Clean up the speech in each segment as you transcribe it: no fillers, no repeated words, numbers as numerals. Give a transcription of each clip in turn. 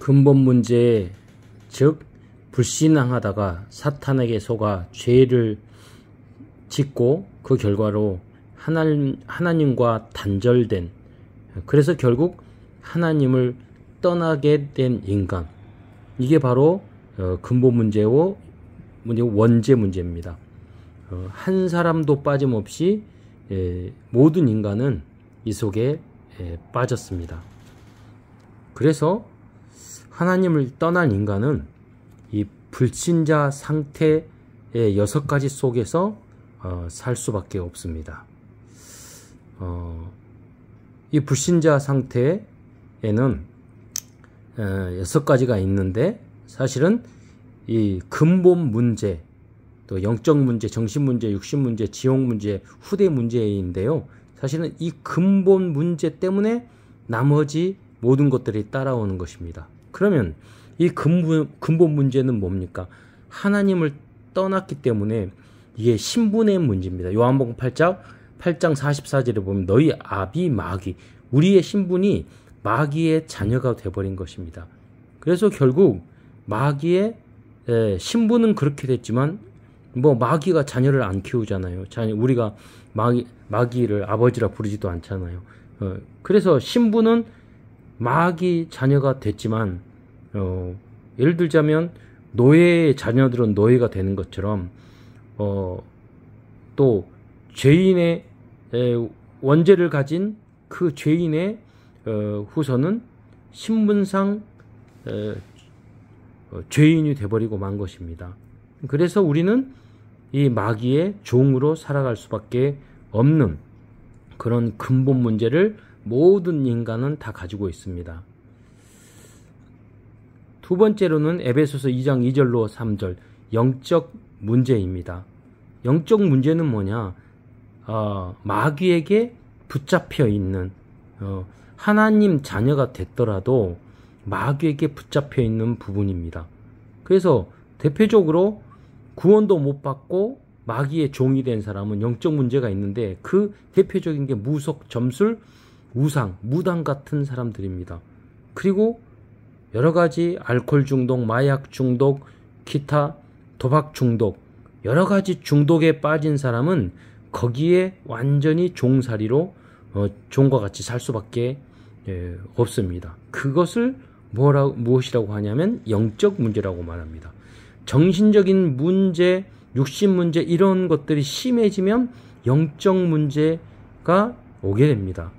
근본 문제, 즉 불신앙하다가 사탄에게 속아 죄를 짓고 그 결과로 하나님과 단절된, 그래서 결국 하나님을 떠나게 된 인간, 이게 바로 근본 문제고 원죄 문제입니다. 한 사람도 빠짐없이 모든 인간은 이 속에 빠졌습니다. 그래서 하나님을 떠난 인간은 이 불신자 상태의 6가지 속에서 살 수밖에 없습니다. 이 불신자 상태에는 6가지가 있는데, 사실은 이 근본 문제, 또 영적 문제, 정신 문제, 육신 문제, 지옥 문제, 후대 문제인데요. 사실은 이 근본 문제 때문에 나머지 모든 것들이 따라오는 것입니다. 그러면 이 근본 문제는 뭡니까? 하나님을 떠났기 때문에 이게 신분의 문제입니다. 요한복음 8장 44절에 보면 너희 아비 마귀, 우리의 신분이 마귀의 자녀가 되어버린 것입니다. 그래서 결국 마귀의 신분은 그렇게 됐지만 마귀가 자녀를 안 키우잖아요. 우리가 마귀를 아버지라 부르지도 않잖아요. 그래서 신분은 마귀 자녀가 됐지만 예를 들자면 노예의 자녀들은 노예가 되는 것처럼 또 죄인의 원죄를 가진 그 죄인의 후손은 신분상 죄인이 돼버리고 만 것입니다. 그래서 우리는 이 마귀의 종으로 살아갈 수밖에 없는 그런 근본 문제를 모든 인간은 다 가지고 있습니다. 두 번째로는 에베소서 2장 2절로 3절 영적 문제입니다. 영적 문제는 뭐냐? 마귀에게 붙잡혀 있는, 하나님 자녀가 됐더라도 마귀에게 붙잡혀 있는 부분입니다. 그래서 대표적으로 구원도 못 받고 마귀의 종이 된 사람은 영적 문제가 있는데, 그 대표적인 게 무속, 점술, 우상, 무당 같은 사람들입니다. 그리고 여러 가지 알코올 중독, 마약 중독, 기타 도박 중독, 여러 가지 중독에 빠진 사람은 거기에 완전히 종살이로 종과 같이 살 수밖에 없습니다. 그것을 무엇이라고 하냐면 영적 문제라고 말합니다. 정신적인 문제, 육신 문제, 이런 것들이 심해지면 영적 문제가 오게 됩니다.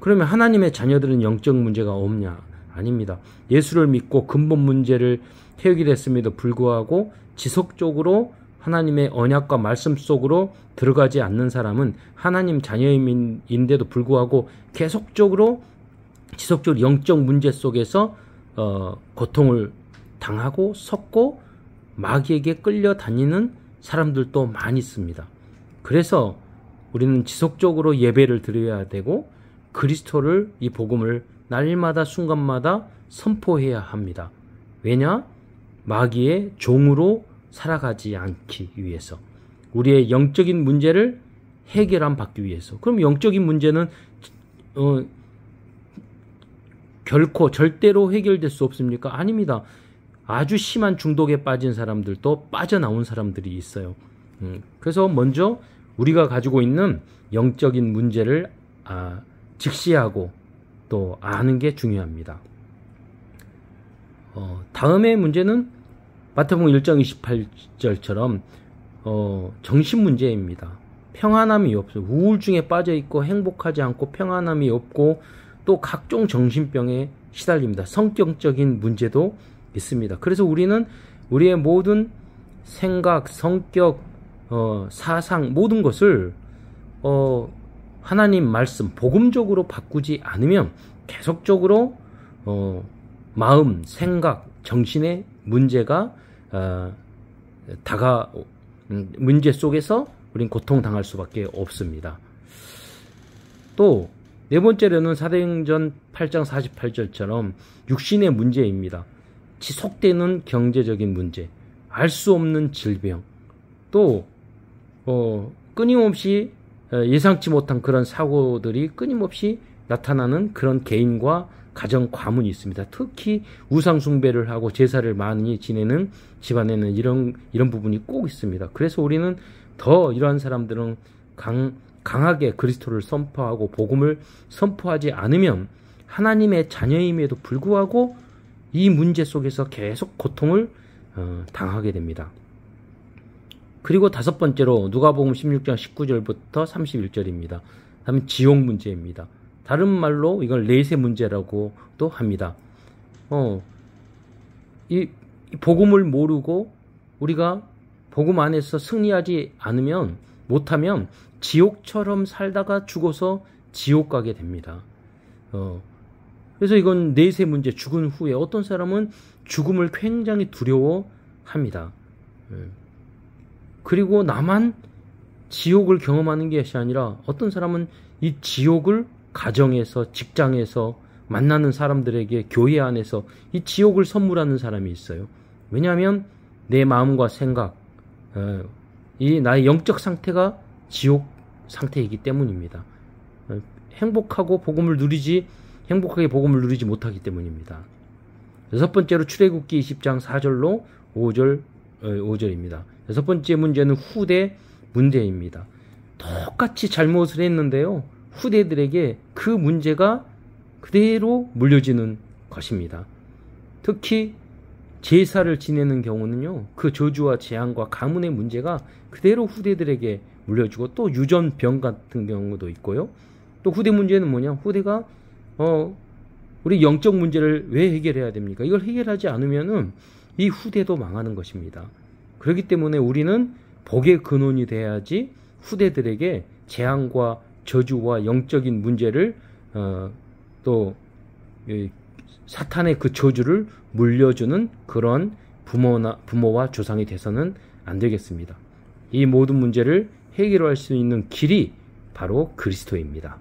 그러면 하나님의 자녀들은 영적 문제가 없냐? 아닙니다. 예수를 믿고 근본 문제를 해결이 됐음에도 불구하고 지속적으로 하나님의 언약과 말씀 속으로 들어가지 않는 사람은 하나님 자녀인데도 불구하고 지속적으로 영적 문제 속에서 고통을 당하고 섰고 마귀에게 끌려다니는 사람들도 많이 있습니다. 그래서 우리는 지속적으로 예배를 드려야 되고 그리스도를, 이 복음을 날마다 순간마다 선포해야 합니다. 왜냐? 마귀의 종으로 살아가지 않기 위해서, 우리의 영적인 문제를 해결받기 위해서. 그럼 영적인 문제는 결코 절대로 해결될 수 없습니까? 아닙니다. 아주 심한 중독에 빠진 사람들도 빠져나온 사람들이 있어요. 그래서 먼저 우리가 가지고 있는 영적인 문제를 직시하고 또 아는 게 중요합니다. 다음의 문제는 마태복음 1장 28절처럼 정신 문제입니다. 평안함이 없어요. 우울증에 빠져있고 행복하지 않고 평안함이 없고 또 각종 정신병에 시달립니다. 성격적인 문제도 있습니다. 그래서 우리는 우리의 모든 생각, 성격, 사상, 모든 것을 하나님 말씀, 복음적으로 바꾸지 않으면 계속적으로 마음, 생각, 정신의 문제가 문제 속에서 우린 고통당할 수밖에 없습니다. 또 네 번째로는 사도행전 8장 48절처럼 육신의 문제입니다. 지속되는 경제적인 문제, 알 수 없는 질병, 또 끊임없이 예상치 못한 그런 사고들이 끊임없이 나타나는 그런 개인과 가정 과문이 있습니다. 특히 우상 숭배를 하고 제사를 많이 지내는 집안에는 이런 부분이 꼭 있습니다. 그래서 우리는 더 이러한 사람들은 강하게 그리스도를 선포하고 복음을 선포하지 않으면 하나님의 자녀임에도 불구하고 이 문제 속에서 계속 고통을 당하게 됩니다. 그리고 다섯 번째로 누가복음 16장 19절부터 31절입니다. 다음은 지옥 문제입니다. 다른 말로 이걸 내세 문제라고도 합니다. 이 복음을 모르고 우리가 복음 안에서 승리하지 않으면 못하면 지옥처럼 살다가 죽어서 지옥 가게 됩니다. 그래서 이건 내세 문제, 죽은 후에 어떤 사람은 죽음을 굉장히 두려워합니다. 그리고 나만 지옥을 경험하는 것이 아니라 어떤 사람은 이 지옥을 가정에서, 직장에서, 만나는 사람들에게, 교회 안에서 이 지옥을 선물하는 사람이 있어요. 왜냐하면 내 마음과 생각, 이 나의 영적 상태가 지옥 상태이기 때문입니다. 행복하게 복음을 누리지 못하기 때문입니다. 여섯 번째로 출애굽기 20장 4절로 5절입니다. 여섯 번째 문제는 후대 문제입니다. 똑같이 잘못을 했는데요. 후대들에게 그 문제가 그대로 물려지는 것입니다. 특히 제사를 지내는 경우는요. 그 저주와 재앙과 가문의 문제가 그대로 후대들에게 물려주고 또 유전병 같은 경우도 있고요. 또 후대 문제는 뭐냐? 후대가 우리 영적 문제를 왜 해결해야 됩니까? 이걸 해결하지 않으면은 이 후대도 망하는 것입니다. 그렇기 때문에 우리는 복의 근원이 돼야지 후대들에게 재앙과 저주와 영적인 문제를 또 사탄의 그 저주를 물려주는 그런 부모와 조상이 돼서는 안 되겠습니다. 이 모든 문제를 해결할 수 있는 길이 바로 그리스도입니다.